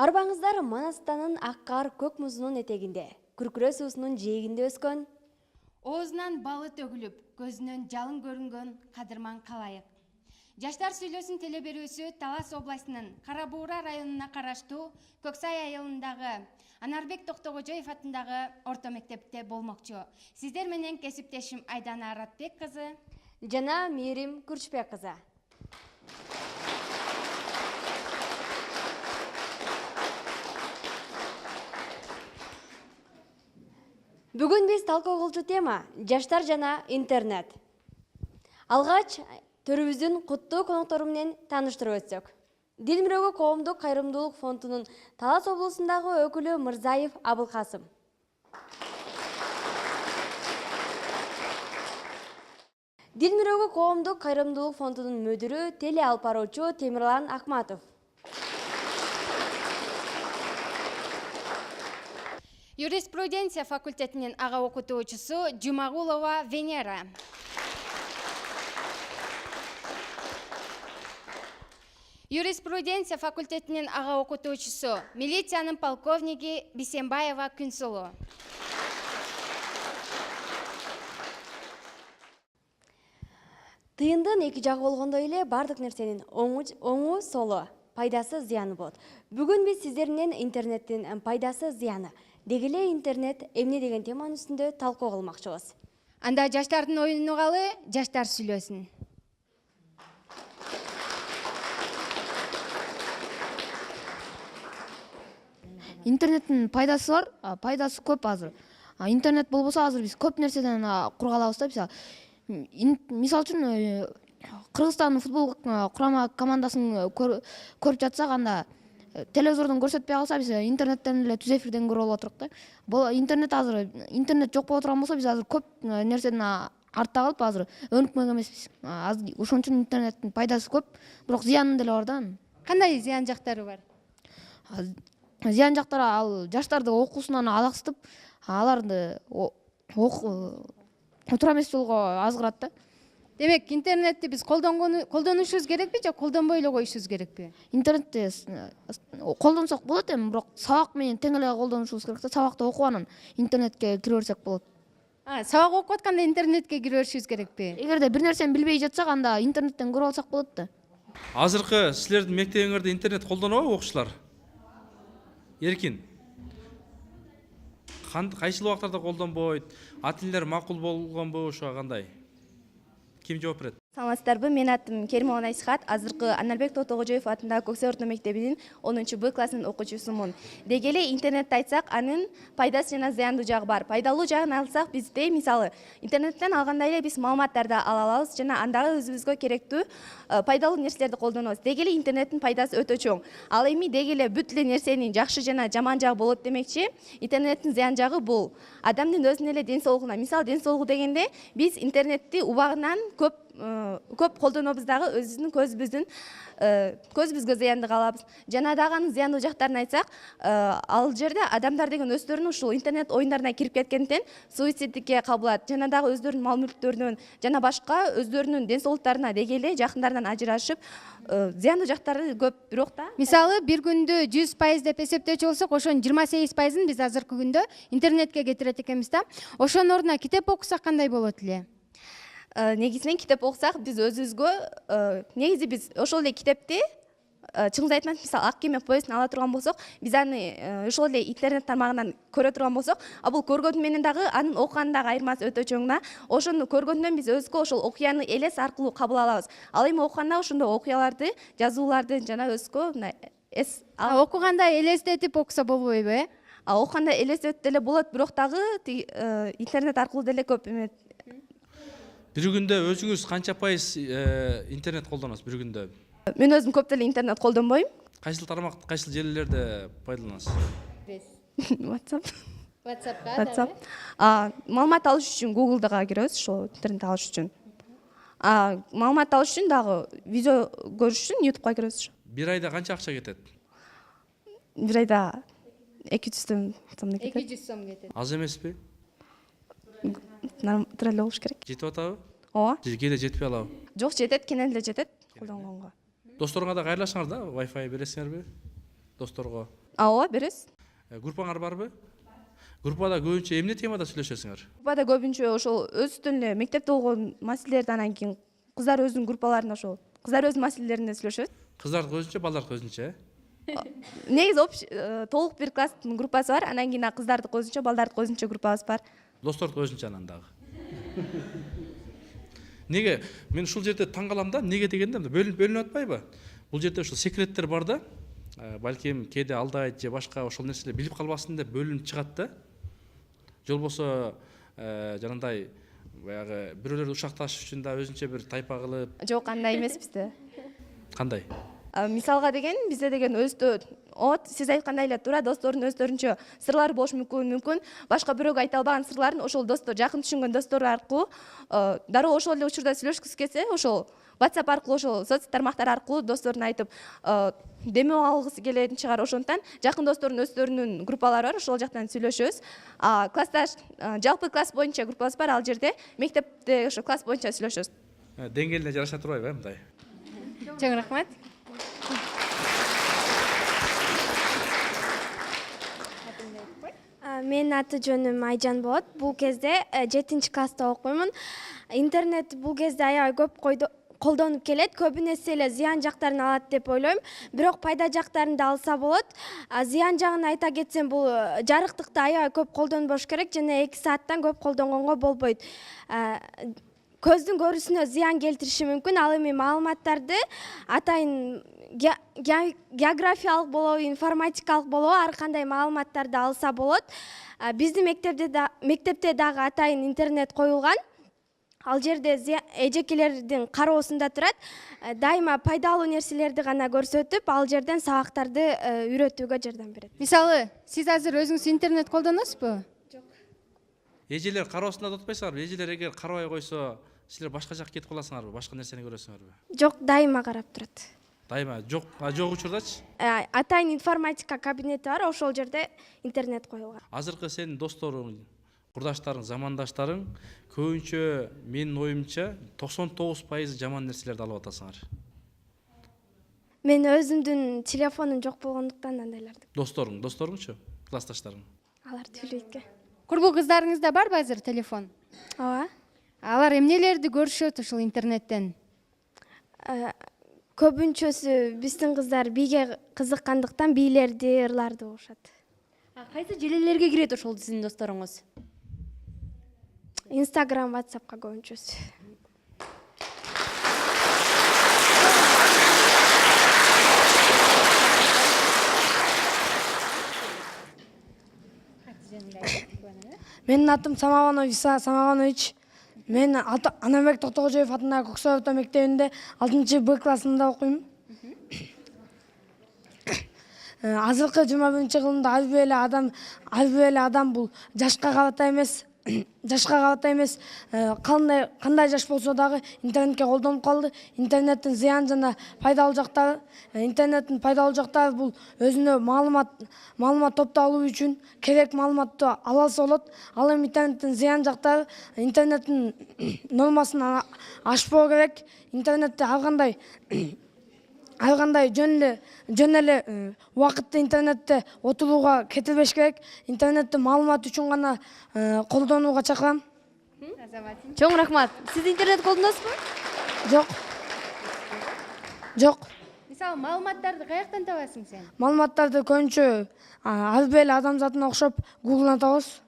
Арбаңыздар Манастанын Аккар көк музунун этегинде, күркүрө суусунун жээгинде өскөн. Оозунан балы төгүлүп, көзүнөн жалын көрүнгөн Кадырман Калайык. Жаштар сүйлөсүн телеберүүсү Талас областынын Кара Буура районуна караштуу Көксай айылындагы Анарбек Токтогожоев атындагы орто мектепте болмокчу. Сиздер менен кесиптешим Айдана Аратбек кызы жана Мээрим Күрчбек кызы. Бүгүн биз талкуу кылчу тема жаштар жана интернет. Алгач төрүбүздүн куттуу коноктору менен тааныштырып өтсөк. Дил мирөөгө коомдук кайрымдуулук фондунун Талас облусундагы өкүлү Мырзаев Абылкасым. Дил мирөөгө коомдук кайрымдуулук фондунун мөдүрү теле алып баруучу Темирлан Акматов. Юриспруденция факультетинин ага окутуучусу Жумагулова Венера. Юриспруденция факультетинин ага окутуучусу милициянын полковниги Бисембаева Күнсулу. Тыйындын эки жагы болгондой эле бардык нерсенин оңу солу, пайдасы зыяны болот. Бүгүн биз сиздер менен интернеттин пайдасы зыяны, деги эле интернет эмне деген теманын үстүндө талкуу кылмакчыбыз. Анда жаштардын оюнун угалы, жаштар сүйлөсүн. Интернеттин пайдасы бар, пайдасы көп азыр. Интернет болбосо азыр биз көп нерседен курга алабыз да. Мисалы үчүн Кыргызстандын футбол курама командасын көрүп жатсак, анда телевизордон көрсөтпөй калса, биз интернеттен эле түз эфирден көрүп алып атырык да. Интернет жок боло турган болсо, биз азыр көп нерседен артта калып, азыр өнүкмөк эмеспиз. Ошон үчүн интернеттин пайдасы көп, бирок зыяны деле бар да. Кандай зыян жактары бар? Зыян жактары ал жаштарды окуусунан алаксытып, аларды отура эмес жолго азгырат да. Демек, интернетти биз колдонушубуз керекпи же колдонбой эле коюшубуз керекпи? Интернетти колдонсок болот эми, бирок сабак менен тең эле колдонушубуз керек да. Сабакта окуп анан интернетке кире берсек болот. Сабак окуп атканда интернетке кире беришибиз керекпи? Эгерде бир нерсени билбей жатсак, анда интернеттен көрүп алсак болот да. Азыркы силердин мектебиңерде интернет колдонобу окуучулар? Эркин. Кайсыл убактарда колдонбойт? Атилер макул болгонбу, ошо кандай? Ким жооп берет? Саламатсыздарбы, мен атым Керимова Насихат, азыркы Анарбек Токтогожоев атындагы Көксай орто мектебинин 10-Б классынын окуучусумун. Деги эле интернетти айтсак, анын пайдасы жана зыяндуу жагы бар. Пайдалуу жагын алсак, бизде мисалы интернеттен алгандай эле биз маалыматтарды ала алабыз жана андагы өзүбүзгө керектүү пайдалуу нерселерди колдонобуз. Деги эле интернеттин пайдасы өтө чоң. Ал эми деги эле бүт эле нерсенин жакшы жана жаман жагы болот демекчи, интернеттин зыян жагы бул адамдын өзүнүн эле ден соолугуна. Мисалы, ден соолугу дегенде биз интернетти убагынан көп колдонобуз дагы өзүбүздүн көзүбүзгө зыянды калабыз. Жана дагы анын зыяндуу жактарын айтсак, ал жерде адамдар деген өздөрүнүн ушул интернет оюндарына кирип кеткенден суицидке кабылат. Жана дагы өздөрүнүн мал мүлктөрүнөн жана башка өздөрүнүн ден соолуктарына деги эле жакындарынан ажырашып, зыяндуу жактары көп. Бирок да Мисалы, бир күндө 100% деп эсептечү болсок, ошонун 28%-ын биз азыркы күндө интернетке кетирет экенбиз да. Ошонун ордуна китеп окусак кандай болот эле? Негизинен китеп окусак, биз өзүбүзгө негизи биз ошол эле китепти чыңды айтмак, мисалы Ак кеме повестин ала турган болсок, биз аны ошол эле интернет тармагынан көрө турган болсок, бул көргөнү менен дагы анын окугандын дагы айырмасы өтө чоң да. Ошону көргөндөн биз өзгө ошол окуяны элес аркылуу кабыл алабыз. Ал эми окуганда ошондой окуяларды, жазууларды жана өзгө Окуганда элестетип окуса болбойбу, э? Окуганда элестетип деле болот, бирок дагы интернет аркылуу деле көп Бир күндө өзүңүз канча пайыз интернет колдоносуз бир күндө? Мен өзүм көп деле интернет колдонбойм. Кайсыл тармак, кайсыл желилерде пайдаланасыз? WhatsApp. Маалымат алыш үчүн Google'га киребиз, ошол интернет алыш үчүн. Маалымат алыш үчүн дагы видео көрүш үчүн YouTube'га киребиз. Бир айда канча акча кетет? Бир айда 200 сом кетет. 200 сом кетет. Аз эмеспи? Туура эле болуш керек. Жетип атабы? Ооба. Же кээде жетпей алабы? Жок, жетет, кенен эле жетет колдонгонго. Досторуңа да кайрылашыңар да, Wi-Fi бересиңерби? Досторго. ооба беребиз. Группаңар барбы? Группада көбүнчө эмне темада сүйлөшөсүңөр? Группада көбүнчө ошол өзүнүн эле мектепте болгон маселелерди, анан кийин кыздар өзүнүн группаларында ошол кыздар өз маселелерине сүйлөшөбүз. Кыздардыкы өзүнчө, балдардыкы өзүнчө. Негизи толук бир класстын группасы бар, анан кийин кыздардыкы өзүнчө, балдардыкы өзүнчө группабыз бар. Достордуку өзүнчө анан дагы. Неге? Мен ушул жерде таң калам да, неге дегенде бөлүнүп атпайбы? Бул жерде ушул секреттер бар да. Балким кээде алдайт же башка ошол нерселер билип калбасын деп бөлүнүп чыгат да. Жол болсо жанагындай баягы бирөөлөрдү ушакташ үчүн да өзүнчө бир тайпа кылып. Жок, андай эмес бизде. Кандай? Мисалга деген бизде деген сиз айткандай эле туура, достордун өздөрүнчө сырлары болушу мүмкүн. Башка бирөөгө айта албаган сырларын ошол достор, жакын түшүнгөн достор аркылуу дароо ошол эле учурда сүйлөшкүсү келсе, ошол WhatsApp аркылуу, ошол соц тармактар аркылуу досторуна айтып демөө алгысы келетін чыгар. Ошондон жакын достордун өздөрүнүн группалары бар, ошол жактан сүйлөшөбүз. Классташ жалпы класс боюнча группабыз бар, ал жерде мектепте ошо класс боюнча сүйлөшөбүз. Деңгээлине жараша турбайбы мындай? Чоң рахмат. Менин аты жөнүм Айжан болот. Бул кезде 7-класста окуймун. Интернет бул кезде аябай көп колдонуп келет. Көбүнесе эле зыян жактарын алат деп ойлойм. Бирок пайда жактарын да алса болот. Зыян жагын айта кетсем, бул жарыктыкты аябай көп колдонбош керек жана 2 сааттан көп колдонгонго болбойт. Көздүн көрүүсүнө зыян келтириши мүмкүн. Ал эми маалыматтарды атайын географиялык болобу, информатикалык болобу, ар кандай маалыматтарды алса болот. Биздин мектепте дагы атайын интернет коюлган. Ал жерде эжекелердин кароосунда турат. Дайыма пайдалуу нерселерди гана көрсөтүп, ал жерден сабактарды үйрөтүүгө жардам берет. Мисалы, сиз азыр өзүңүз интернет колдоносузбу? Эжелер кароосунда да отпойсуңарбы? Эжелер эгер карабай койсо, силер башка жакка кетип каласыңарбы? Башка нерсени көрөсүңөрбү? Жок, дайыма карап турат. Дайыма жок учурдачы? Атайын информатика кабинети бар, ошол жерде интернет коюлган. Азыркы сенин досторуң, курдаштарың, замандаштарың көбүнчө менин оюмча 99% жаман нерселерди алып атасыңар. Мен өзүмдүн телефонум жок болгондуктан андайларды. Досторуңчу? Классташтарың? Аларды билбейт. Курбул кыздарыңызда барбы азыр телефон? Ооба. Алар эмнелерди көрүшөт ушул интернеттен? Көбүнчөсү биздин кыздар бийге кызыккандыктан бийлерди, ырларды угушат. Кайсы желелерге кирет ошол сиздин досторуңуз? Instagram, WhatsAppка көбүнчөсү. Менин атым Самагонов Иса Самагонович. Мен Анарбек Токтогожоев атындагы Көксай орто мектебинде 6-Б классында окуйм. Азыркы 21-жылында ар бир эле адам бул жашка кабата эмес, кандай жаш болсо дагы интернетке колдонуп калды. Интернеттин зыян жана пайдалуу жактары, бул өзүнө маалымат топтоп алуу үчүн керек маалыматты ала алса болот. Ал эми интернеттин зыян жактары, интернеттин нормасын ашпоо керек. Интернетте ар кандай жөн эле убакытты интернетте отурууга кетирбеш керек. Интернетти маалымат үчүн гана колдонууга чакырам. Чоң рахмат. Сиз интернет колдоносузбу? Жок. Мисалы, маалыматтарды каяктан табасың сен? Маалыматтарды көбүнчө ар бир эле адамзатына окшоп Google'дан табабыз.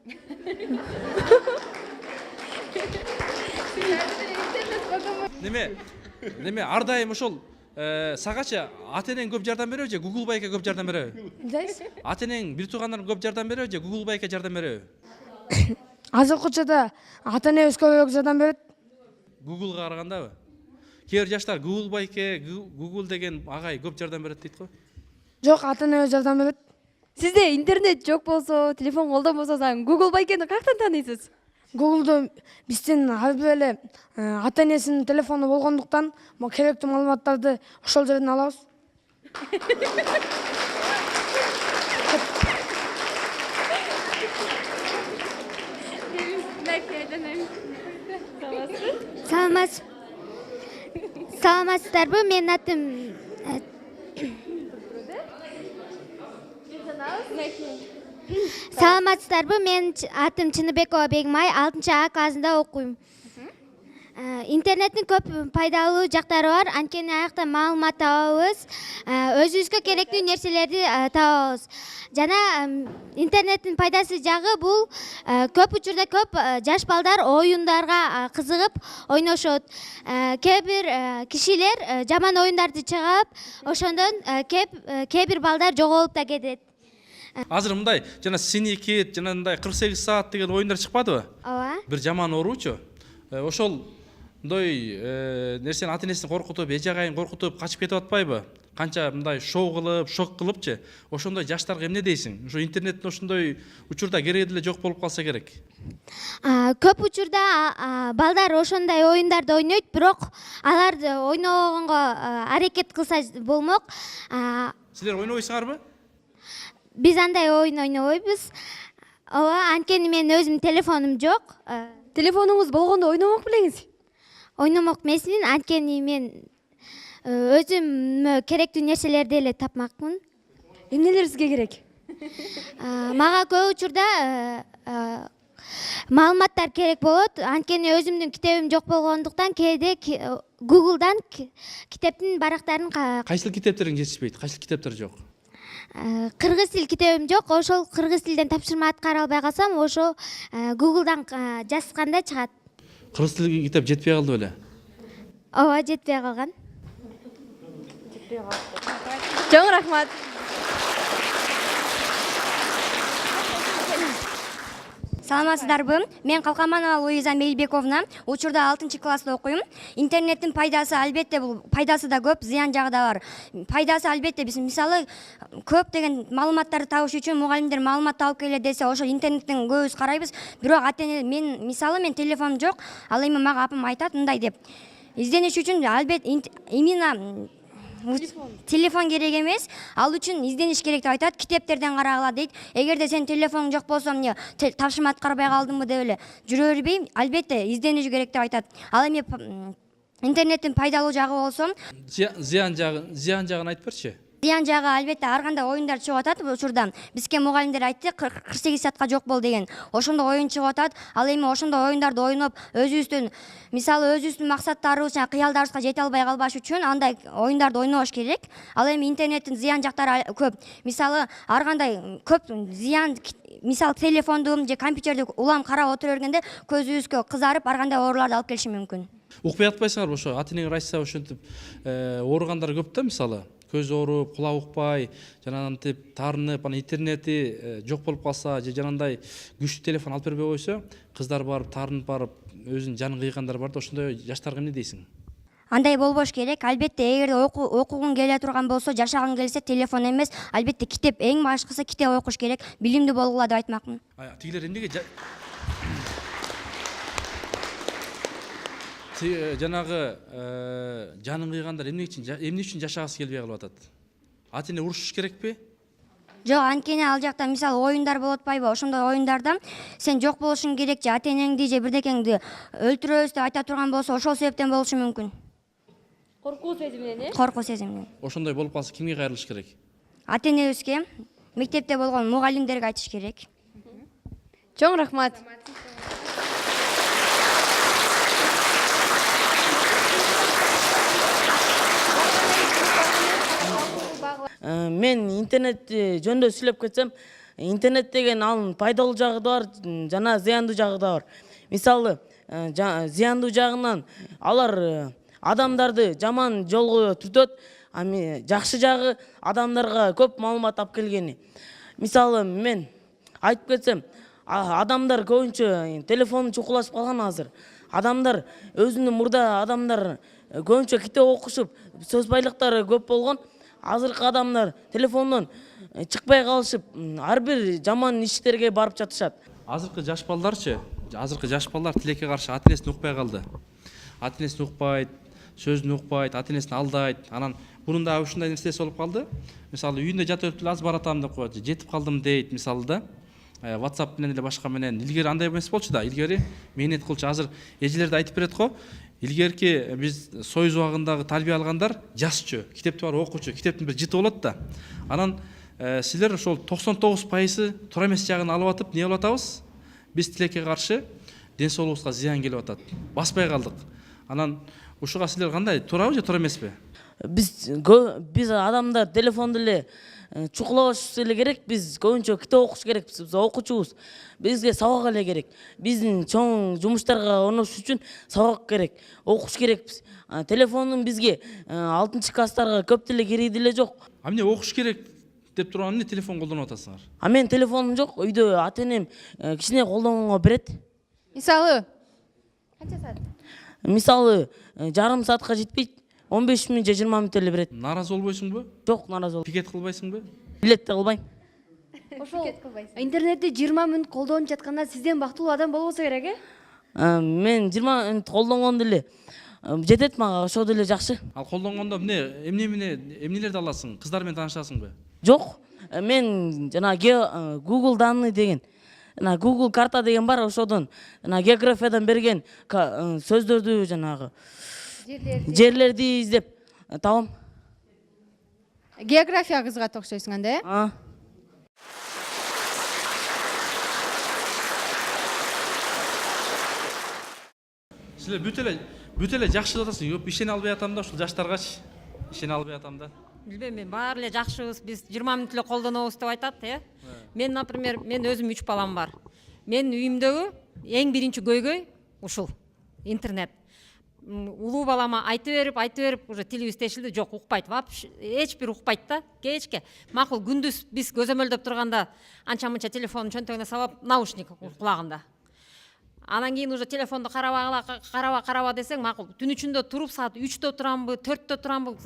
Неме ар дайым ошол сагачы ата-энең көп жардам береби же Google байке көп жардам береби? Ата-энең, бир туугандарың көп жардам береби же Google байке жардам береби? Азыркы учурда ата-энебиз көбүрөөк жардам берет. Google'га карагандабы? Кээ бир жаштар Google байке, Google деген агай көп жардам берет дейт го. Жок, ата-энебиз жардам берет. Сизде интернет жок болсо, телефон колдонбосо, Google байкени каяктан тааныйсыз? Google'да биздин ар бир эле ата-энесинин телефону болгондуктан керектүү маалыматтарды ошол жерден алабыз. Саламатсыздарбы? Менин атым саламатсыздарбы, мен атым Чыныбекова Бегимай, 6-А классында окуйм. Интернеттин көп пайдалуу жактары бар, анткени аякта маалымат табабыз, өзүбүзгө керектүү нерселерди табабыз. Жана интернеттин пайдасы жагы бул көп учурда көп жаш балдар оюндарга кызыгып ойношот. Кээ бир кишилер жаман оюндарды чыгап, ошондон кээ бир балдар жоголуп да кетет. Азыр мындай жана Синикет, жана мындай 48 саат деген оюндар чыкпадыбы? Ооба. Бир жаман ооручу. Ошол мындай нерсени ата-энесин коркутуп, эже агайын коркутуп качып кетип атпайбы? Канча мындай шоу кылып, шок кылыпчы. Ошондой жаштарга эмне дейсиң? Ошо интернеттин ошондой учурда кереги деле жок болуп калса керек. Көп учурда балдар ошондой оюндарды ойнойт, бирок аларды ойногонго аракет кылса болмок. Силер ойнобойсуңарбы? Биз андай оюн ойнобойбуз. Ооба, анткени мен өзүм телефонум жок. Телефонуңуз болгондо ойномок белеңиз. Ойномок эмесмин, анткени мен өзүмө керектүү нерселерди эле тапмакмын. Эмнелер сизге керек? Мага көп учурда маалыматтар керек болот, анткени өзүмдүн китебим жок болгондуктан кээде Google'дан китептин барактарын Кайсыл китептериң жетишпейт? Кайсыл китептер жок? кыргыз тил китебим жок, ошол кыргыз тилден тапшырма аткара албай калсам, ошо Google'дан жазганда чыгат. Кыргыз тил китеп жетпей калды беле? Ооба, жетпей калган. Чоң рахмат. Саламатсыздарбы? Мен Калкаманова Луиза Мелбековна, учурда 6 класста окуйм. Интернеттин пайдасы албетте бул пайдасы да көп, зыян жагы да бар. Пайдасы албетте биз мисалы көп деген маалыматтарды табыш үчүн мугалимдер маалымат алып келе десе, ошо интернеттен көбүз карайбыз. Бирок мен телефонум жок, ал эми мага апам айтат мындай деп. Издениш үчүн албетте именно телефон керек эмес, ал үчүн издениш керек деп айтат, китептерден карагыла дейт. Эгерде сен телефонуң жок болсо эмне тапшырма аткарбай калдыңбы деп эле жүрө бербейм, албетте издениш керек деп айтат. Ал эми интернеттин пайдалуу жагы болсо, Зыян жагын айтып берчи. зыян жагы албетте ар кандай оюндар чыгып атат учурда. Бизге мугалимдер айтты 48 саатка жок бол деген. Ошондой оюн чыгып атат. Ал эми ошондой оюндарды ойноп, өзүбүздүн максаттарыбыз жана кыялдарыбызга жете албай калбаш үчүн андай оюндарды ойнобош керек. Ал эми интернеттин зыян жактары көп. Мисалы ар кандай көп зыян, мисалы телефонду же компьютерди улам карап отура бергенде көзүбүзгө кызарып ар кандай ооруларды алып келиши мүмкүн. Укпай атпайсыңарбы ошо? Ата-энеңер айтса ошентип ооругандар көп да, мисалы. Көз ооруп, кулак укпай, жанагынтип таарынып, ана интернети жок болуп калса, же жанагындай күчтүү телефон алып бербей койсо, кыздар барып, таарынып барып, өзүнүн жанын кыйгандар бар да, ошондой жаштарга эмне дейсиң? Андай болбош керек. Албетте эгерде окугуң келе турган болсо, жашагың келсе телефон эмес, албетте китеп, эң башкысы китеп окуш керек. Билимдүү болгула деп айтмакмын. Тигилер эмнеге жанагы жанын кыйгандар эмне үчүн жашагысы келбей калып атат? Ата-эне урушуш керекпи? Жок, анткени ал жакта мисалы оюндар болуп атпайбы? Ошондой оюндарда сен жок болушуң керек, же ата-энеңди же бирдекеңди өлтүрөбүз деп айта турган болсо, ошол себептен болушу мүмкүн. Коркуу сезиминен, Коркуу сезиминен. Ошондой болуп калса кимге кайрылыш керек? Ата-энебизге, мектепте болгон мугалимдерге айтыш керек. Чоң рахмат. Мен интернет жөнүндө сүйлөп кетсем, интернет деген анын пайдалуу жагы да бар, жана зыяндуу жагы да бар. Мисалы, зыяндуу жагынан алар адамдарды жаман жолго түртөт, жакшы жагы адамдарга көп маалымат алып келгени. Мисалы, мен айтып кетсем, адамдар көбүнчө телефону чукулашып калган азыр. Адамдар өзүнүн мурда адамдар көбүнчө китеп окушуп, сөз байлыктары көп болгон. Азыркы адамдар телефондон чыкпай калышып, ар бир жаман иштерге барып жатышат. Азыркы жаш балдарчы, азыркы жаш балдар тилекке каршы ата-энесин укпай калды. Ата-энесин укпайт, сөзүн укпайт, ата-энесин алдайт. Анан bunun da ушундай нерсеси болуп калды. Мисалы, үйүндө жатып эле аз баратам деп коет, жетип калдым дейт, мисалы да. WhatsApp менен эле башка менен. Илгери андай эмес болчу да, илгери мээнет кылчу. Азыр эжелер да айтып берет го. Илгерки биз союз убагындагы тарбия алгандар жасчу, китепти бар окучу, китептин бир жыты болот да. Анан силер ошол 99% туура эмес жагын алып атып не кылып атабыз? Биз тилекке каршы ден соолугубузга зыян келип атат. Баспай калдык. Анан ушуга силер кандай, туурабы же туура эмеспи? Биз адамдар телефонду эле чукулабаш эле керек. Биз көбүнчө китеп окуш керек. Биз окуучубуз. Бизге сабак эле керек. Биздин чоң жумуштарга орношуш үчүн сабак керек. Окуш керекпиз. Телефондун бизге 6-класстарга көп деле кереги деле жок. А эмне окуш керек деп турган эмне телефон колдонуп атасыңар? А мен телефонум жок. Үйдө ата-энем кичине колдонгонго берет. Мисалы, Мисалы, жарым саатка жетпейт. 15 мүнөт же 20 мүнөт эле берет. Наразы болбойсуңбу? Жок, наразы болбойм. Пикет кылбайсыңбы? Билет да кылбайм. Ошол интернетти 20 мүнөт колдонуп жатканда сизден бактылуу адам болбосо керек, Мен 20 мүнөт колдонгондо эле жетет мага, ошол деле жакшы. Ал колдонгондо эмнелерди аласың? Кыздар менен таанышасыңбы? Жок, мен жана Google данные деген, Google карта деген бар, ошодон географиядан берген сөздөрдү жанагы жерлерди издеп табам. география кызгат окшойсуң анда, э? Силер бүт эле жакшы деп атасың. Көп ишене албай атам да, ушул жаштаргачы ишене албай атам да. Билбейм, мен баары эле жакшыбыз, биз 20 мүнөт эле колдонобуз деп айтат, Мен, например, мен өзүм 3 балам бар. Мен үйүмдөгү эң биринчи көйгөй ушул интернет. Улуу балама айтып берип, уже тилибиз тешилди, жок, укпайт, вообще эч бир укпайт да. Кечке, макул күндүз биз көзөмөлдөп турганда анча-мынча телефондун чөнтөгүнө салып, наушник кулагында. Анан кийин уже телефонду караба десең, макул. Түн ичинде туруп саат 3-тө турамбы, 4-тө турамбы,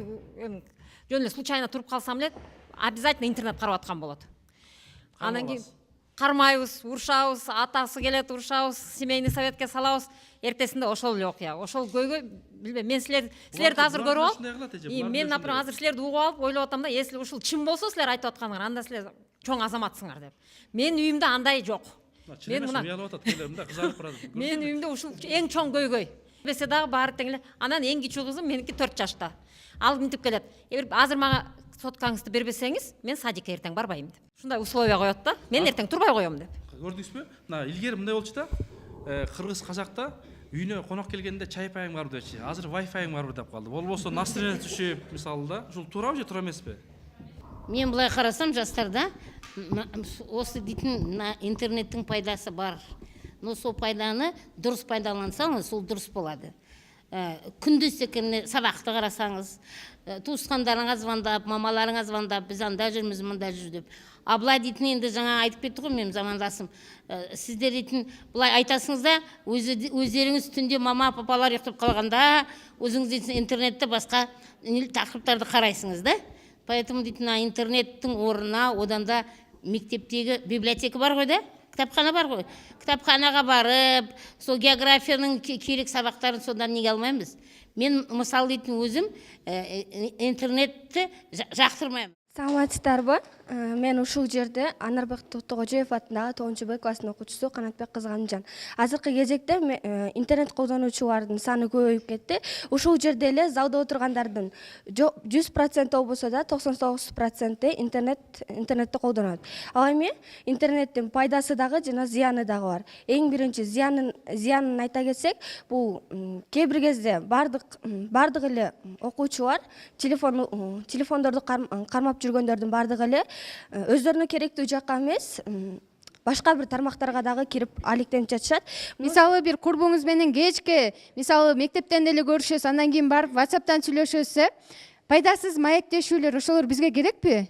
жөн эле случайно туруп калсам эле, обязательно интернет карап аткан болот. Анан кийин кармайбыз, урушабыз, атасы келет, урушабыз, семейный советке салабыз. Эртесинде ошол эле окуя. Ошол көйгөй, билбейм, мен силерди азыр көрүп алып, мен, например, азыр силерди угуп алып, ойлоп атам да, если ушул чын болсо силер айтып атканыңар, анда силер чоң азаматсыңар деп. Мен үйүмдө андай жок. Мен үйүмдө ушул эң чоң көйгөй. Бесе дагы баары тең эле. Анан эң кичүү кызым меники 4 жашта. Ал мынтип келет. Азыр мага соткаңызды бербесеңиз, мен садикке эртең барбайм деп. Ушундай условия коет да. Мен эртең турбай коем деп. Көрдүңүзбү? Мына илгери мындай болчу да. Кыргыз казакта үйүнө конок келгенде чай пайың барбы депчи. Азыр Wi-Fi'ң барбы деп калды. Болбосо настроение түшүп, мисалы да. Ушул туурабы же туура эмеспи? Мен былай карасам, жастарда осы дейтін интернеттің пайдасы бар. Но сол пайданы дұрыс пайдалансаңыз, сол дұрыс болады. Күндіз секенде сабақты қарасаңыз, туысқандарыңа звондап, мамаларыңа звондап, біз анда жүрміз, мында жүр деп. А былай дейтін енді жаңа айтып кетті ғой, мен замандасым. Сіздер дейтін былай айтасыңыз да, өздеріңіз түнде мама, папалар ұйықтап қалғанда, өзіңіз дейтін интернетте басқа тақырыптарды қарайсыңыз да. Поэтому дейтін интернеттің орнына одан да мектептегі библиотека бар ғой да, кітапхана бар ғой. Кітапханаға барып, сол географияның керек сабақтарын содан неге алмаймыз. Мен мысал дейтін өзім интернетті жақтырмаймын. Саламатсыздарбы? Мен ушул жерде Анарбек Токтогожоев атындагы 9-Б класстын окуучусу Канатбек Кызганымжан. Азыркы кезекте интернет колдонуучулардын саны көбөйүп кетти. Ушул жерде эле залда отургандардын 100% болбосо да 99% интернетти колдонот. Ал эми интернеттин пайдасы дагы жана зыяны дагы бар. Эң биринчи зыянын айта кетсек, бул кээ бир кезде бардык эле окуучулар телефондорду кармап жүргөндөрдүн бардыгы эле өздөрүнө керектүү жакка эмес, башка бир тармактарга дагы кирип алектенип жатышат. Мисалы бир курбуңуз менен кечке, мисалы мектептен деле көрүшөсүз, андан кийин барып WhatsApp'тан сүйлөшөсүз, пайдасыз маектешүүлөр ошолор бизге керекпи?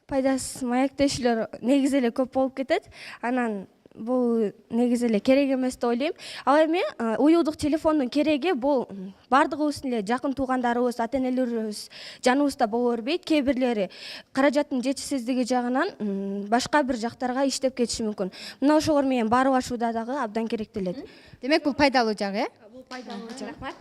Пайдасыз маектешүүлөр негизи эле көп болуп кетет. Анан бул негизи эле керек эмес деп ойлойм. Ал эми уюлдук телефондун кереги бул бардыгыбыздын эле жакын туугандарыбыз, ата-энелерибиз жаныбызда боло бербейт. Кээ бирлери каражаттын жетишсиздиги жагынан башка бир жактарга иштеп кетиши мүмкүн. Мына ошолор менен баарыбашууда дагы абдан керектелет. Демек бул пайдалуу жагы, Бул пайдалуу жагы. Рахмат.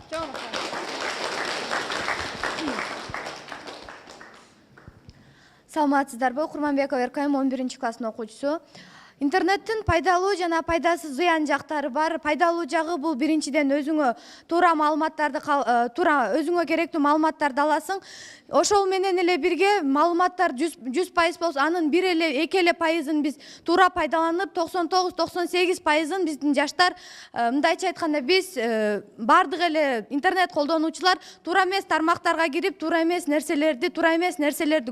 Саламатсыздарбы? Курманбекова Эркайым 11-класстын окуучусу. интернеттин пайдалуу жана пайдасыз зыян жактары бар. Пайдалуу жагы бул биринчиден өзүңө туура маалыматтарды туура өзүңө керектүү маалыматтарды аласың. Ошол менен эле бирге маалыматтар 100% болсо, анын 1-2 эле пайызын биз туура пайдаланып, 99-98 пайызын биздин жаштар, мындайча айтканда, биз бардык эле интернет колдонуучулар туура эмес тармактарга кирип, туура эмес нерселерди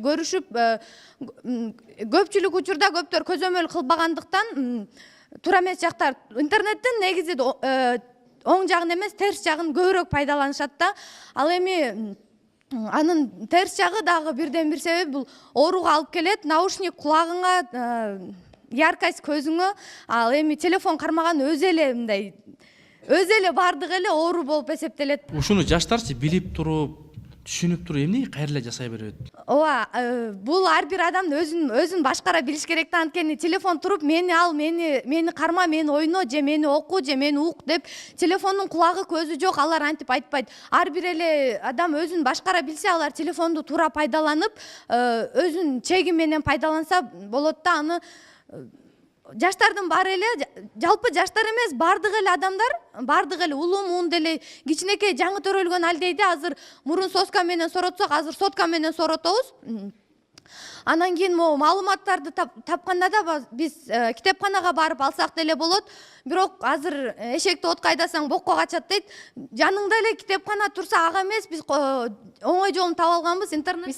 көрүшүп, көпчүлүк учурда көптөр көзөмөл кылбагандыктан туура эмес жактар, интернеттин негизи оң жагын эмес, терс жагын көбүрөөк пайдаланышат да. Ал эми анын терс жагы дагы бирден бир себеби бул ооруга алып келет. Наушник кулагыңа, яркость көзүңө, ал эми телефон кармаган өзү эле бардыгы эле оору болуп эсептелет. Ушуну жаштарчы билип туруп, түшүнүп туруп эмне кайра эле жасай берет? Ооба, бул ар бир адам өзүн башкара билиш керек да. Анткени телефон туруп, мени ал, мени карма, мени ойно, же мени оку, же мени ук деп, телефондун кулагы көзү жок, алар антип айтпайт. Ар бир эле адам өзүн башкара билсе, алар телефонду туура пайдаланып, өзүн чеги менен пайдаланса болот да. Аны жаштардын баары эле, жалпы жаштар эмес, бардык эле адамдар, бардык эле улуу муунда эле кичинекей жаңы төрөлгөн алдейди. Азыр мурун соска менен соротсок, азыр сотка менен соротобуз. Анан кийин могу маалыматтарды тапканда да биз китепканага барып алсак деле болот. Бирок азыр эшекти отко айдасаң бокко качат дейт. Жаныңда эле китепкана турса, ага эмес, биз оңой жолун таап алганбыз. Интернет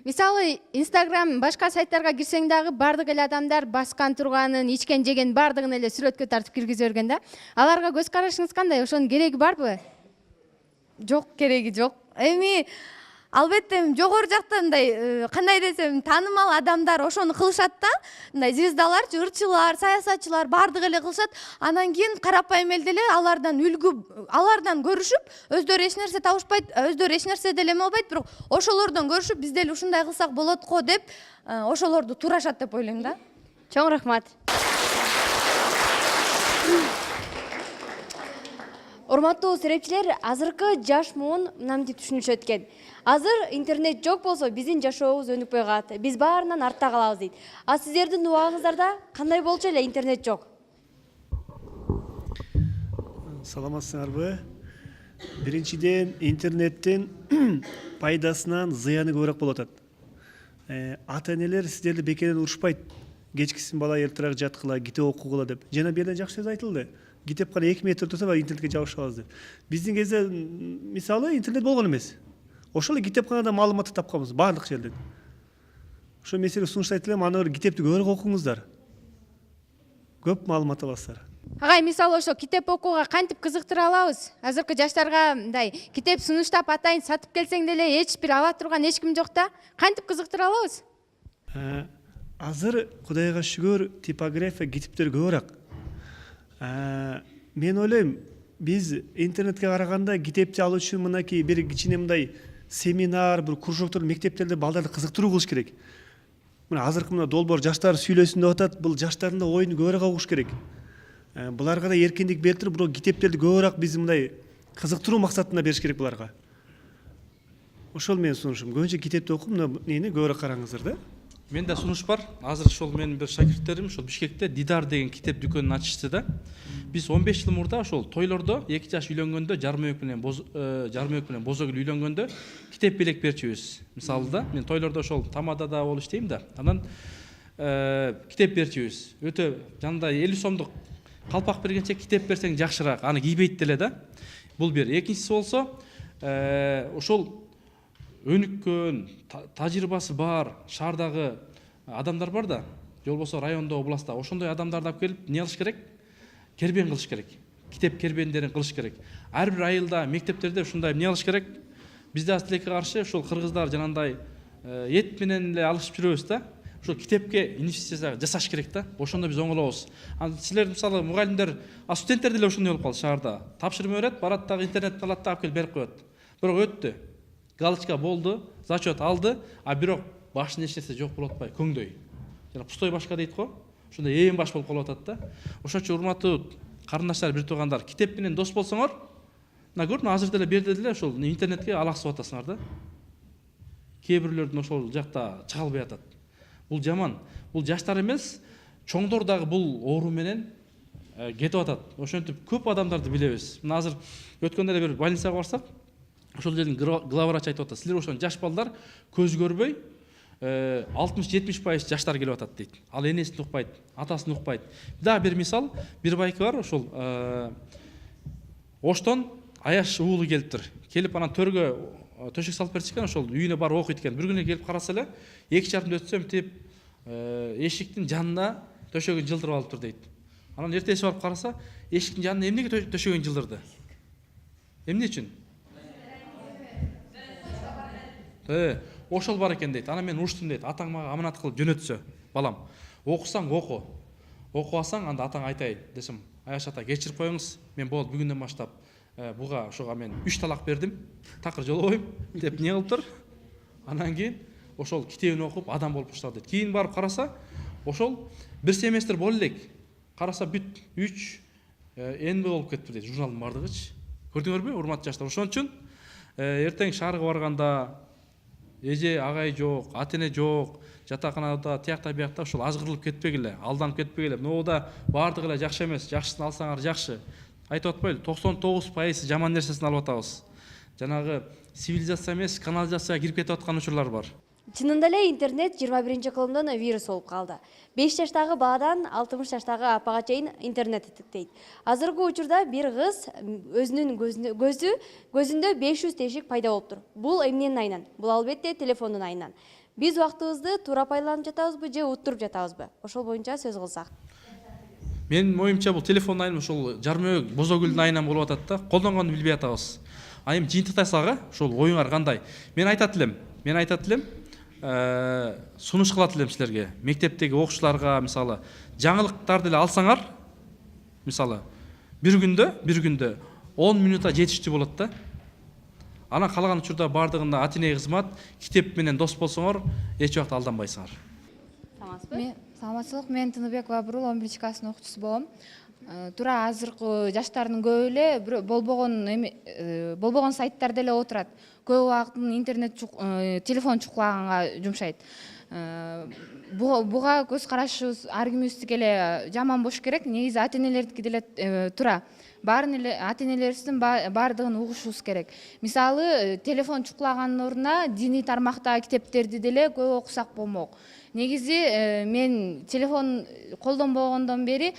Мисалы, Instagram, башка сайттарга кирсең дагы бардык эле адамдар баскан турганын, ичкен жеген бардыгын эле сүрөткө тартып киргизип берген да. Аларга көз карашыңыз кандай? Ошонун кереги барбы? Жок, кереги жок. Эми албетте жогору жакта мындай, кандай десем, таанымал адамдар ошону кылышат да. Мындай звездалар, ырчылар, саясатчылар бардыгы эле кылышат. Анан кийин карапайым эл деле алардан үлгү, алардан көрүшүп, өздөрү эч нерсе табышпайт, өздөрү эч нерсе деле эме болбойт, бирок ошолордон көрүшүп, биз деле ушундай кылсак болот го деп, ошолорду туурашат деп ойлойм да. Чоң рахмат. Урматтуу серепчилер, азыркы жаш муун мынамтип түшүнүшөт экен. Азыр интернет жок болсо биздин жашообуз өнүкпөй калат. Биз баарынан артта калабыз дейт. А сиздердин убагыңыздарда кандай болчу эле интернет жок? Саламатсыңарбы? Биринчиден интернеттин пайдасынан зыяны көбүрөөк болуп атат. Ата-энелер сиздерди бекерден урушпайт. Кечкисин бала эртерээк жаткыла, китеп окугула деп. Жана бир жакшы сөз айтылды. Китепкана 2 метр турса, интернетке жабышабыз деп. Биздин кезде мисалы интернет болгон эмес. Ошол эле китепканада маалыматты тапканбыз баардык жерден. Ошо меселе сунуштайт элем, аны китепти көбүрөөк окуңуздар. Көп маалымат аласыздар. Агай, мисалы ошо китеп окууга кантип кызыктыра алабыз? Азыркы жаштарга мындай китеп сунуштап атайын сатып келсең деле эч бир ала турган эч ким жок да. Кантип кызыктыра алабыз? Азыр Кудайга шүгүр типография китептер көбүрөөк. Мен ойлойм, биз интернетке караганда китепти алуу үчүн мынакей бир кичине мындай семинар, бир кружоктор, мектептерде балдарды кызыктыруу кылыш керек. Мына азыркы мына долбоор жаштар сүйлөсүн деп атат, бул жаштардын да оюн көбүрөөк угуш керек. Буларга да эркиндик берип туруп, бирок китептерди көбүрөөк биз мындай кызыктыруу максатында бериш керек буларга. Ошол менин сунушум. Көбүнчө китепти окуп, нени көбүрөөк караңыздар да. Менде сунуш бар. Азыр ошол менин бир шакирттерим ошол Бишкекте Дидар деген китеп дүкөнүн ачышты да. Биз 15 жыл мурда ошол тойлордо 2 жаш үйлөнгөндө, жарым өк менен бозогул үйлөнгөндө китеп белек берчүбүз. Мисалы да, мен тойлордо ошол тамадада болуп иштейм да. Анан китеп берчүбүз. Өтө жанында 50 сомдук калпак бергенче китеп берсең жакшыраак. Аны кийбейт деле да. Бул бир. Экинчиси болсо, ошол өнүккөн, тажрыйбасы бар шаардагы адамдар бар да, же болбосо райондо, областта, ошондой адамдарды алып келип эмне кылыш керек? Кербен кылыш керек. Китеп кербендерин кылыш керек. Ар бир айылда, мектептерде ушундай эмне кылыш керек? Бизде аз тилекке каршы ошол кыргыздар жанагындай эт менен эле алышып жүрөбүз да. Ошол китепке инвестиция жасаш керек да. Ошондо биз оңолобуз. Силер мисалы мугалимдер, студенттер деле ошондой болуп калды шаарда. Тапшырма берет, барат дагы интернеттен алат да, алып келип берип коет. Бирок өттү. Галочка болду, зачет алды, а бирок башында эч нерсе жок болуп атпайбы, көңдөй. Жана пустой башка дейт го. Ошондой ээн баш болуп калып атат да. Ошон үчүн урматтуу карындаштар, бир туугандар, китеп менен дос болсоңор, мына көрдүм, азыр деле берде деле ошол интернетке алаксып атасыңар да. Кээ бирлөрдүн ошол жакта чыга албай атат. Бул жаман. Бул жаштар эмес, чоңдор дагы бул оору менен кетип атат. Ошентип көп адамдарды билебиз. Мына азыр өткөндө эле бир больницага барсак, ошол жердин главврач айтып атат, силер ошон жаш балдар көз көрбөй 60-70% жаштар келип атат дейт. Ал энесин укпайт, атасын укпайт. Дагы бир мисал, бир байке бар, ошол Оштон аяш уулу келиптир. Келип анан төргө төшөк салып берчү экен, ошол үйүнө барып окуйт экен. Бир күнү келип караса эле 2 жарымда өтсөм тип эшиктин жанына төшөгүн жылдырып алыптыр дейт. Анан эртеси барып караса, эшиктин жанына эмнеге төшөгүн жылдырды? Эмне үчүн? Ошол бар экен дейт. Анан мен уруштум дейт. Атаң мага аманат кылып жөнөтсө, балам, окусаң оку. Окубасаң анда атаң айтайын десем, Аяш ата кечирип коюңуз, мен болот бүгүндөн баштап буга ошого мен 3 талак бердим, такыр жолобойм деп не кылыптыр. Анан кийин ошол китебин окуп адам болуп баштады дейт. Кийин барып караса, ошол бир семестр боло элек. Караса бүт 3 энб болуп кетти дейт, журналдын бардыгычы. Көрдүңөрбү, урматтуу жаштар? Ошон үчүн эртең шаарга барганда эже агай жок, ата-эне жок, жатаканада тиякта биякта ошол азгырылып кетпегиле, алданып кетпегиле. Могуда бардыгы эле жакшы эмес, жакшысын алсаңар жакшы. Айтып атпайлы, 99% жаман нерсесин алып атабыз. Жанагы цивилизация эмес, канализацияга кирип кетип аткан учурлар бар. Чынында эле интернет 21-кылымдын вирус болуп калды. 5 жаштагы баладан 60 жаштагы апага чейин интернет тиктейт. Азыркы учурда бир кыз өзүнүн көзүндө 500 тешик пайда болуптур. Бул эмненин айынан? Бул албетте телефондун айынан. Биз убактыбызды туура пайдаланып жатабызбы же уттуруп жатабызбы? Ошол боюнча сөз кылсак. Менин оюмча бул телефондун айынан ошол жармөк бозогүлдүн айынан болуп атат да, колдонгонду билбей атабыз. А эми жыйынтыктасак, ошол оюңар кандай? Мен айтат элем, сунуш кылат элем силерге. Мектептеги окуучуларга мисалы жаңылыктарды эле алсаңар, мисалы бир күндө 10 минутта жетиштүү болот да. Анан калган учурда бардыгында ата-эне кызмат, китеп менен дос болсоңор, эч убакта алданбайсыңар. Саламатсызык, мен Тыныбекова Бурул 11-класстын окуучусу болом. Туура азыркы жаштардын көбү эле болбогон сайттарда эле отурат. Көп убактын интернет телефон чуклаганга жумшайт. Буга көз карашыбыз ар кимибиздики эле жаман болуш керек. Негизи ата-энелердики деле туура. Баарын эле ата-энелерибиздин баардыгын угушубуз керек. Мисалы, телефон чуклагандын ордуна диний тармактагы китептерди деле көп окусак болмок. Негизи мен телефон колдонбогондон бери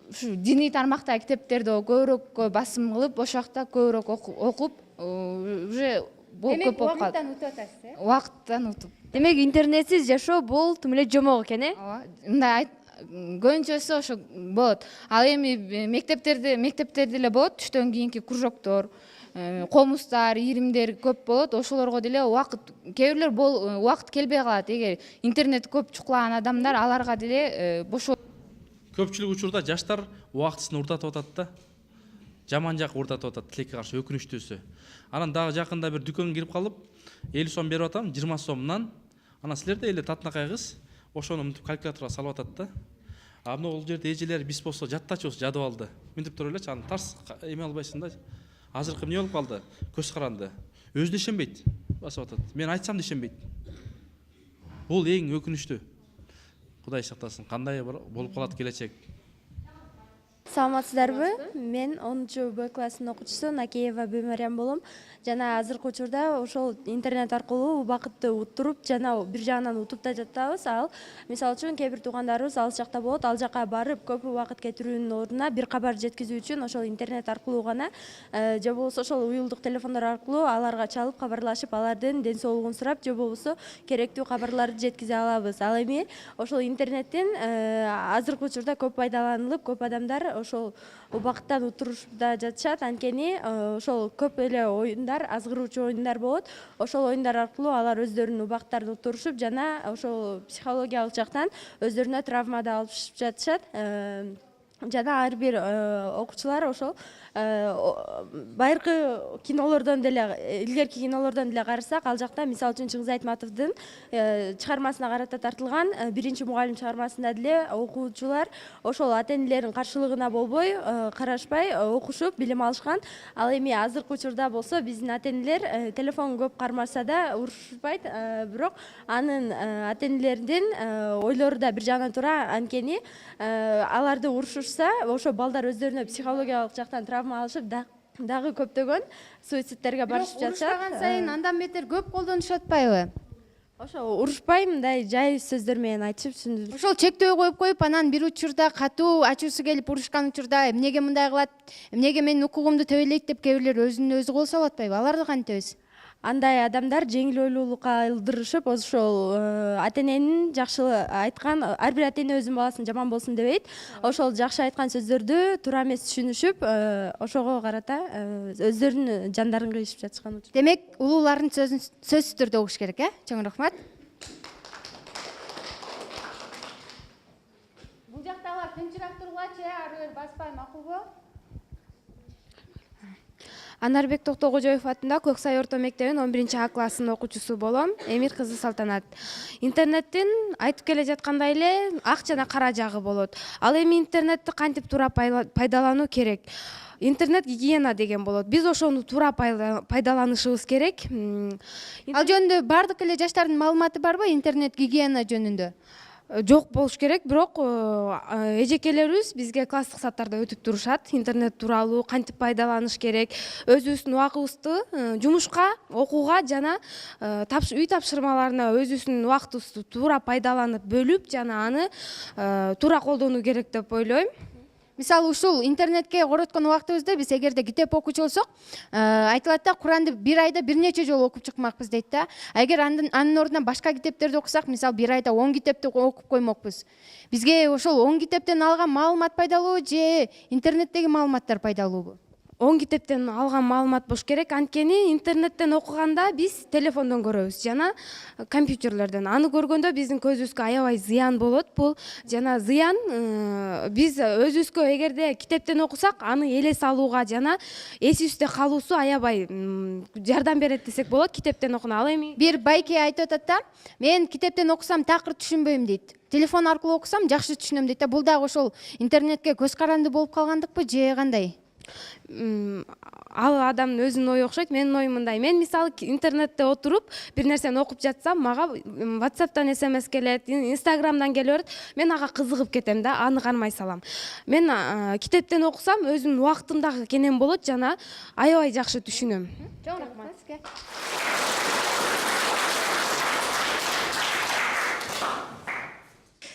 ушу диний тармактагы китептерди көбүрөөк басым кылып, ошол жакта көбүрөөк окуп, уже көп болуп калат. Убакыттан утуп атасыз, э? Убакыттан утуп. Демек интернетсиз жашоо бул тим эле жомок экен, э? Ооба. Мындай көбүнчөсү ошо болот. Ал эми мектептерде эле болот, түштөн кийинки кружоктор, комустар, иримдер көп болот. Ошолорго деле кээ бирлер убакыт келбей калат. Эгер интернет көп чуклаган адамдар аларга деле бошо. Көпчүлүк учурда жаштар убактысын урдатып атат да. Жаман жакка урдатып атат, тилекке каршы өкүнүчтүүсү. Анан дагы жакында бир дүкөнгө кирип калып, 50 сом берип атам, 20 сомдон. Анан силерде эле татынакай кыз ошону мынтип калькуляторго салып атат да. А бул жерде эжелер биз болсо жаттачубуз, жадып алды. Мынтип туруп элечи, аны тарс эме албайсың да. Азыркы эмне болуп калды? Көз каранды. Өзү да ишенбейт, басып атат. Мен айтсам да ишенбейт. Бул эң өкүнүчтүү. Кудай сактасын, кандай болуп калат келечек. Саламатсыздарбы? Мен 10-Б класстын окуучусу Накеева Бемариям болом. Жана азыркы учурда ошол интернет аркылуу убакытты уттуруп, жана бир жагынан утуп да жатабыз. Ал мисалы үчүн кээ бир туугандарыбыз алыс жакта болот, ал жака барып көп убакыт кетирүүнүн ордуна бир кабар жеткизүү үчүн ошол интернет аркылуу гана же болбосо ошол уюлдук телефондор аркылуу аларга чалып кабарлашып, алардын ден соолугун сурап, же болбосо керектүү кабарларды жеткизе алабыз. Ал эми ошол интернеттин азыркы учурда көп пайдаланылып, көп адамдар ошол убакыттан утурушуп да жатышат. Анткени ошол көп эле оюндар, азгыруучу оюндар болот. Ошол оюндар аркылуу алар өздөрүнүн убакыттарын утурушуп, жана ошол психологиялык жактан өздөрүнө травма да алып жатышат. жана ар бир окуучулар ошол байыркы кинолордон деле, илгерки кинолордон деле карасак, ал жакта мисалы үчүн Чыңгыз Айтматовдун чыгармасына карата тартылган биринчи мугалим чыгармасында деле окуучулар ошол ата энелердин каршылыгына болбой, карашпай окушуп билим алышкан. Ал эми азыркы учурда болсо биздин ата энелер телефон көп кармаса да урушпайт, бирок анын ата энелердин ойлору да бир жагынан туура, анткени аларды урушушса, ошо балдар өздөрүнө психологиялык жактан травма алышып дагы көптөгөн суицидтерге барышып жатышат. Урушпаган сайын андан бетер көп колдонушуп атпайбы? Ошо урушпай, мындай жай сөздөр менен айтышып түшүндүрүп. Ошол чектөө коюп, анан бир учурда катуу ачуусу келип урушкан учурда эмнеге мындай кылат, эмнеге менин укугумду төбөлөйт деп кээ бирлер өзүнө өзү кол салып атпайбы? Аларды кантебиз? Андай адамдар жеңил ойлуулукка ылдырышып, ошол ата эненин жакшы айткан, ар бир ата эне өзүнүн баласын жаман болсун дебейт. Ошол жакшы айткан сөздөрдү туура эмес түшүнүшүп, ошого карата өздөрүнүн жандарын кыйышып жатышкан. Демек, улуулардын сөзүн сөзсүз түрдө угуш керек, Чоң рахмат. Бул жактагылар тынчыраак тургулачы, ары бери баспай, макулбу? Анарбек Токтогожоев атында Көксай орто мектебинин 11 А классынын окуучусу болом. Эмир кызы Салтанат. Интернеттин айтып келе жаткандай эле ак жана кара жагы болот. Ал эми интернетти кантип туура пайдалануу керек? Интернет гигиена деген болот. Биз ошону туура пайдаланышыбыз керек. Ал жөнүндө бардык эле жаштардын маалыматы барбы интернет гигиена жөнүндө? Жок болуш керек, бирок эжекелерибиз бизге класстык сааттарда өтүп турушат. Интернет тууралуу кантип пайдаланыш керек, өзүбүздүн убагыбызды жумушка, окууга жана үй тапшырмаларына өзүбүздүн убактыбызды туура пайдаланып бөлүп жана аны туура колдонуу керек деп ойлойм. Мисалы ушул интернетке короткон убактыбызда биз эгерде китеп окуучу болсок, айтылат да Куранды бир айда бир нече жолу окуп чыкмакпыз дейт да. Эгер анын ордуна башка китептерди окусак, мисалы бир айда 10 китепти окуп коймокпуз. Бизге ошол 10 китептен алган маалымат пайдалуу же интернеттеги маалыматтар пайдалуубу? 10 китептен алган маалымат болуш керек, анткени интернеттен окуганда биз телефондон көрөбүз жана компьютерлерден. Аны көргөндө биздин көзүбүзгө аябай зыян болот. Бул жана зыян биз өзүбүзгө эгерде китептен окусак, аны элес алууга жана эсибизде калуусу аябай жардам берет десек болот китептен окуна. Ал эми бир байке айтып атат да, мен китептен окусам такыр түшүнбөйм дейт. Телефон аркылуу окусам жакшы түшүнөм дейт да. Бул дагы ошол интернетке көз каранды болуп калгандыкпы же кандай? Ал адамдын өзүнүн ою окшойт. Менин оюм мындай. Мен мисалы интернетте отуруп бир нерсени окуп жатсам, мага WhatsApp'тан SMS келет, Instagram'дан келе берет. Мен ага кызыгып кетем да, аны кармай салам. Мен китептен окусам өзүмдүн убактым дагы кенен болот жана аябай жакшы түшүнөм. Чоң рахмат сизге.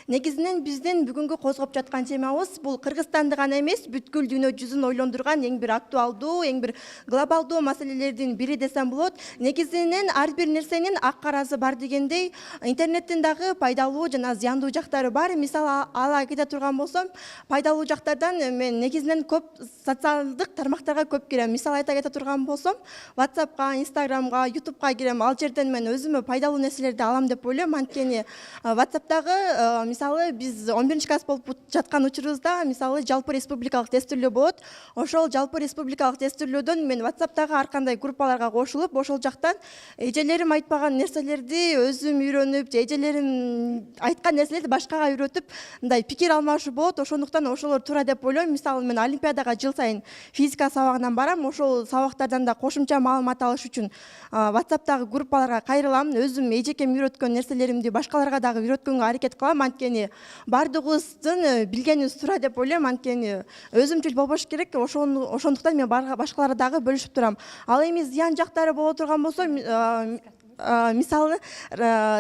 Негизинен биздин бүгүнкү козгоп жаткан темабыз бул Кыргызстанды гана эмес, бүткүл дүйнө жүзүн ойлондурган эң бир актуалдуу, эң бир глобалдуу маселелердин бири десем болот. Негизинен ар бир нерсенин ак карасы бар дегендей, интернеттин дагы пайдалуу жана зыяндуу жактары бар. Мисалы ала кете турган болсом, пайдалуу жактардан мен негизинен көп социалдык тармактарга көп кирем. Мисалы айта кете турган болсом, WhatsApp'ка, Instagram'га, YouTube'ка кирем. Ал жерден мен өзүмө пайдалуу нерселерди алам деп ойлойм. Анткени WhatsApp'тагы мисалы биз 11 класс болуп жаткан учурубузда мисалы жалпы республикалык тестирлөө болот. Ошол жалпы республикалык тестирлөөдөн мен WhatsApp'тагы ар кандай группаларга кошулуп, ошол жактан эжелерим айтпаган нерселерди өзүм үйрөнүп, эжелерим айткан нерселерди башкага үйрөтүп, мындай пикир алмашуу болот. Ошондуктан ошолор туура деп ойлойм. Мисалы мен олимпиадага жыл сайын физика сабагынан барам. Ошол сабактардан да кошумча маалымат алыш үчүн WhatsApp'тагы группаларга кайрылам. Өзүм эжекем үйрөткөн нерселеримди башкаларга дагы үйрөткөнгө аракет кылам. Анткени бардыгыбыздын билгенибиз туура деп ойлойм. Анткени өзүмчүл болбош керек. Ошондуктан мен башкаларга дагы бөлүшүп турам. Ал эми зыян жактары боло турган болсо, мисалы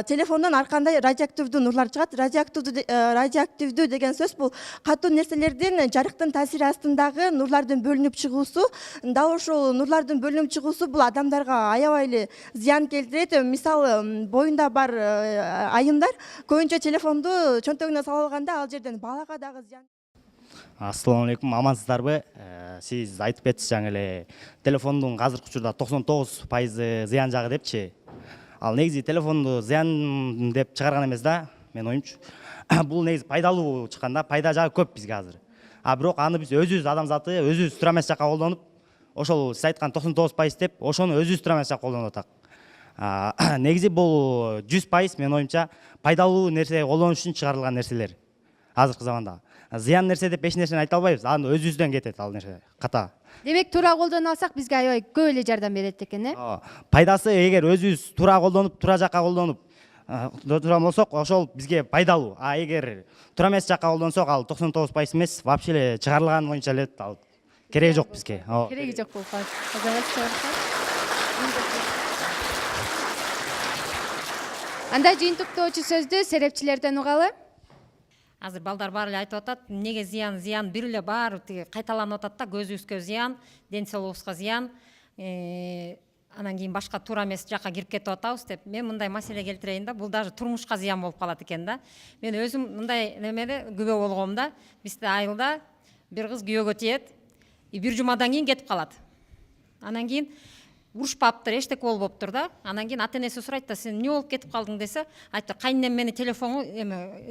телефондон ар кандай радиоактивдүү нурлар чыгат. Радиоактивдүү деген сөз бул катуу нерселердин жарыктын таасири астындагы нурлардын бөлүнүп чыгуусу. Дал ошол нурлардын бөлүнүп чыгуусу бул адамдарга аябай эле зыян келтирет. Мисалы боюнда бар айымдар көбүнчө телефонду чөнтөгүнө салып алганда ал жерден балага дагы зыян. Ассаламу алейкум, амансыздарбы? Сиз айтып кеттиңиз жаңы эле телефондун азыркы учурда 99% зыян жагы депчи. Ал негизи телефонду зыян деп чыгарган эмес да, мен оюмчу. Бул негизи пайдалуу чыккан да, пайда жагы көп бизге азыр. а бирок аны биз өзүбүз адамзаты өзүбүз туура эмес жакка колдонуп, ошол сиз айткан 99% деп ошону өзүбүз туура эмес жакка колдонуп атак. Негизи бул 100% менин оюмча пайдалуу нерсе колдонуш үчүн чыгарылган нерселер азыркы заманда. Зыян нерсе деп эч нерсени айта албайбыз, аны өзүбүздөн кетет ал нерсе, ката. Демек туура колдоно алсак бизге аябай көп эле жардам берет экен, э? Пайдасы эгер өзүбүз туура колдонуп, туура жакка колдонуп турган болсок, ошол бизге пайдалуу. А эгер туура эмес жакка колдонсок, ал 99% эмес, вообще эле чыгарылган боюнча эле ал кереги жок бизге. Кереги жок болуп калат. Анда жыйынтыктоочу сөздү серепчилерден угалы. Азыр балдар баары эле айтып атат, эмнеге зыян бир эле баары тиги кайталанып атат да, көзүбүзгө зыян, ден соолугубузга зыян, анан кийин башка туура эмес жакка кирип кетип атабыз деп. Мен мындай маселе келтирейин да, бул даже турмушка зыян болуп калат экен да. Мен өзүм мындай немеде күбө болгом да. Бизде айылда бир кыз күйөөгө тиет, бир жумадан кийин кетип калат. Анан кийин урушпаптыр, эчтеке болбоптур да. Анан кийин ата энеси сурайт да, сен эмне болуп кетип калдың десе, айтты, кайненем мени телефонго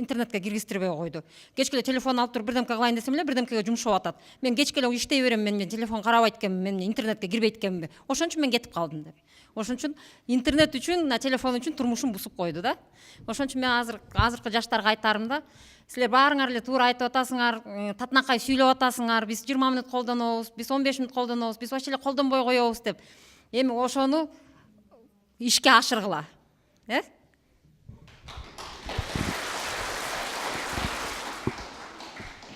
интернетке киргизтирбей койду. Кечке эле телефон алып туруп бирдемке кылайын десем эле бирдемкеге жумшап атат. Мен кечке эле иштей берем, мен телефон карабайт экенмин, мен интернетке кирбейт экенмин. Ошон үчүн мен кетип калдым деп. Ошон үчүн интернет үчүн, телефон үчүн турмушун бусуп койду да. Ошон үчүн мен азыркы жаштарга айтарым да, силер баарыңар эле туура айтып атасыңар, татынакай сүйлөп атасыңар, биз 20 мүнөт колдонобуз, биз 15 мүнөт колдонобуз, биз вообще эле колдонбой коебуз деп. Эми ошону ишке ашыргыла.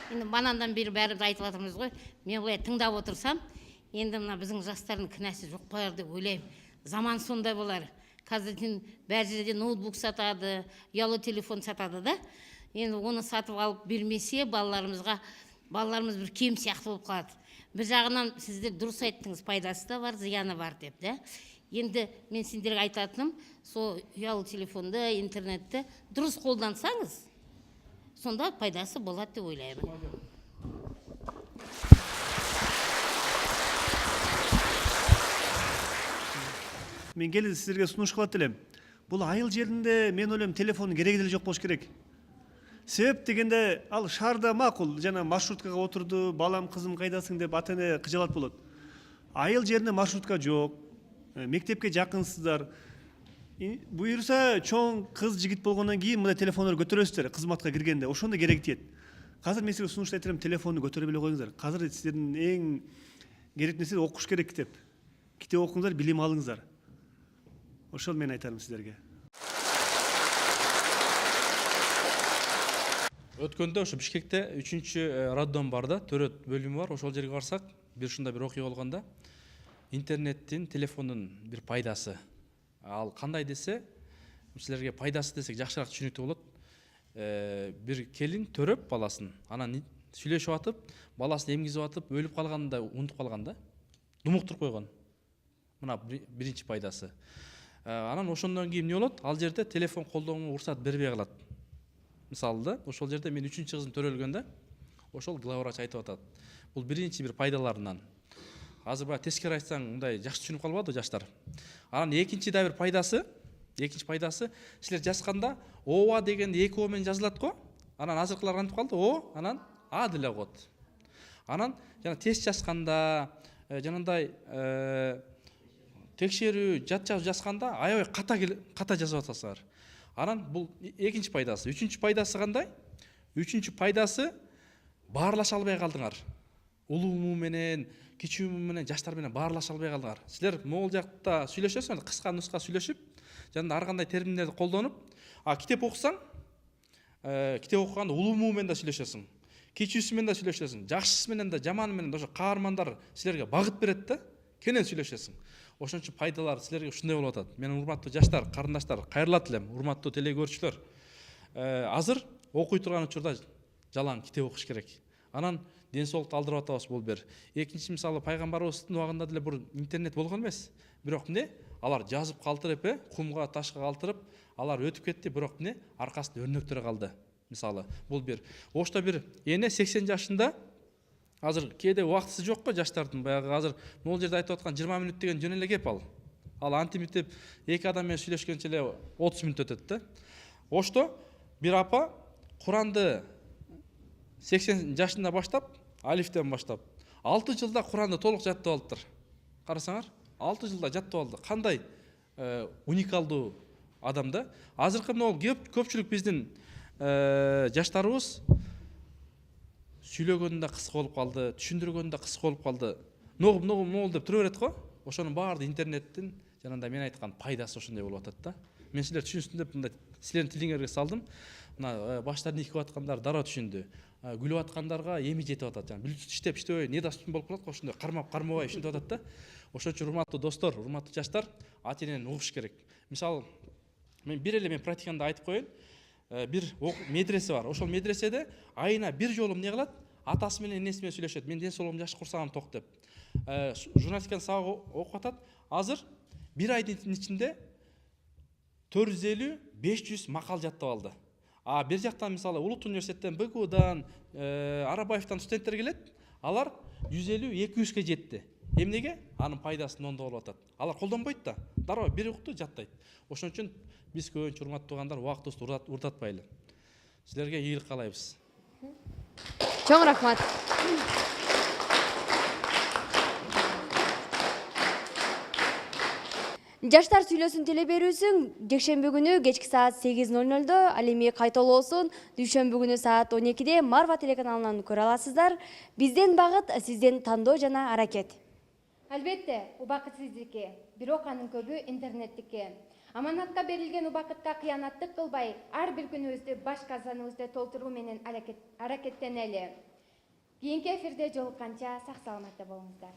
Енді банандан бері бәрібір айтып жатырмыз ғой. Мен былай тыңдап отырсам, енді мына біздің жастардың кінәсі жоқ болар деп ойлаймын. Заман сондай болар. Қазір бәр жерде ноутбук сатады, ұялы телефон сатады да. Енді оны сатып алып бермесе, балаларымыз бір кем сияқты болып қалады. Бір жағынан сіздер дұрыс айттыңыз, пайдасы да бар, зияны бар деп, да. Енді мен сендерге айтатыным, сол ұялы телефонды, интернетті дұрыс қолдансаңыз, сонда пайдасы болады деп ойлаймын. Мен келді сіздерге сунуш кылат элем. Бул айыл жеринде мен ойлойм телефондун кереги деле жок болуш керек. Себеп дегенде ал шаарда макул, жана маршруткага отурду, балам кызым кайдасың деп ата эне кыжалат болот. Айыл жеринде маршрутка жок, мектепке жакынсыздар. Буюрса чоң кыз жигит болгондон кийин мындай телефондорду көтөрөсүздөр кызматка киргенде, ошондо керек тиет. Азыр мен силерге сунуш айтырам, телефонду көтөрө биле коюңуздар. Азыр силердин эң керек нерсе окуш керек китеп. Китеп окуңуздар, билим алыңыздар. Ошол мен айтарым силерге. Өткөндө ошо Бишкекте 3-чү роддом бар да, төрөт бөлүмү бар. Ошол жерге барсак, бир ушундай бир окуя болгондо интернеттин, телефондун бир пайдасы. Ал кандай десе, силерге пайдасы десек жакшыраак түшүнүктүү болот. Бир келин төрөп баласын, анан сүйлөшүп атып, баласын эмгизип атып, өлүп калганда унутуп калган да. Думуктуруп койгон. Мына биринчи пайдасы. Анан ошондон кийин эмне болот? Ал жерде телефон колдонууга уруксат бербей калат. Мисалы да, ошол жерде мен 3-чү кызым төрөлгөндө, ошол главврач айтып атат. Бул биринчи бир пайдаларынан. Азыр баа тескери айтсаң, мындай жакшы түшүнүп калбады жаштар. Анан экинчи да бир пайдасы, силер жазганда ооба дегенде 2 о менен жазылат го. Анан азыркылар кантип калды? О, анан а деле кот. Анан жана тест жазганда, жанагындай текшерүү, жат жазганда аябай ката жазып атасыңар. Анан бул экинчи пайдасы. Үчүнчү пайдасы кандай? Үчүнчү пайдасы баарлаша албай калдыңар. Улууму менен, кичүүмү менен, жаштар менен баарлаша албай калдыңар. Силер могул жакта сүйлөшөсүңөр, кыска нуска сүйлөшүп, жана ар кандай терминдерди колдонуп, китеп окусаң, китеп окуганда улууму менен да сүйлөшөсүң. Кичүүсү менен да сүйлөшөсүң, жакшысы менен да, жаманы менен да, ошо каармандар силерге багыт берет да, кенен сүйлөшөсүң. Ошон үчүн пайдалар силерге ушундай болуп атат. Менин урматтуу жаштар, карындаштар, кайрылат элем, урматтуу телекөрүүчүлөр. Азыр окуй турган учурда жалаң китеп окуш керек. Анан ден соолукту алдырып атабыз, бул бир. Экинчи мисалы пайгамбарыбыздын убагында деле бир интернет болгон эмес. Бирок эмне? Алар жазып калтырып, кумга, ташка калтырып, алар өтүп кетти, бирок эмне? Аркасында өрнөктөрү калды. Мисалы, бул бир. Ошто бир эне 80 жашында азыр кээде убактысы жок го жаштардын, баягы азыр могул жерде айтып аткан 20 мүнөт деген жөн эле кеп ал. Ал антимитип 2 адам менен сүйлөшкөнчө эле 30 мүнөт өтөт да. Ошто бир апа Куранды 80 жашында баштап алифтен баштап 6 жылда Куранды толық жаттап алыптыр. Қарасаңар, 6 жылда жаттап алды. Қандай уникалдуу адам да. Азыркы мына көпчүлүк биздин жаштарыбыз сүйлөгөндө кыска болуп калды, түшүндүргөндө кыска болуп калды. Ногул деп тура берет го. Ошонун баары интернеттин жанагындай мен айткан пайдасы ошондой болуп атат да. Мен силер түшүнсүн деп мындай силердин тилиңерге салдым. Мына баштарын ийип аткандар дароо түшүндү. Күлүп аткандарга эми жетип атат. Жана Bluetooth иштебей недоступен болуп калат го, ошондой кармабай ушинтип атат да. Ошон үчүн урматтуу достор, урматтуу жаштар, ата-энени угуш керек. Мисалы, мен практикамда айтып коеюн. Бир медресе бар. Ошол медреседе айына бир жолу эмне кылат? Атасы менен энеси менен сүйлөшөт. Мен ден соолугум жакшы, курсагым ток деп. Журналистиканы сабак окуп атат. Азыр бир айдын ичинде 450-500 макал жаттап алды. Бир жактан мисалы Улуттуу университеттен, БГУдан, Арабаевтан студенттер келет. Алар 150-200ге жетти. Эмнеге? Анын пайдасын ондо болуп атат. Алар колдонбойт да. Дароо бир укту жаттайт. Ошон үчүн биз көбүнчө урматтуу туугандар убактыбызды урдатпайлы. Силерге ийгилик каалайбыз. Чоң рахмат. Жаштар сүйлөсүн телеберүүсүн жекшемби күнү кечки саат 8:00 ал эми кайталоосун дүйшөмбү күнү саат 12-де Марва телеканалынан көрө аласыздар. Бизден багыт, сизден тандоо жана аракет. Албетте, убакыт сиздики, бирок анын көбү интернеттики. Аманатка берилген убакытка кыянаттык кылбай, ар бир күнүбүздү баш казаныбызды толтуруу менен аракеттенели. Кийинки эфирде жолукканча сак саламатта болуңуздар.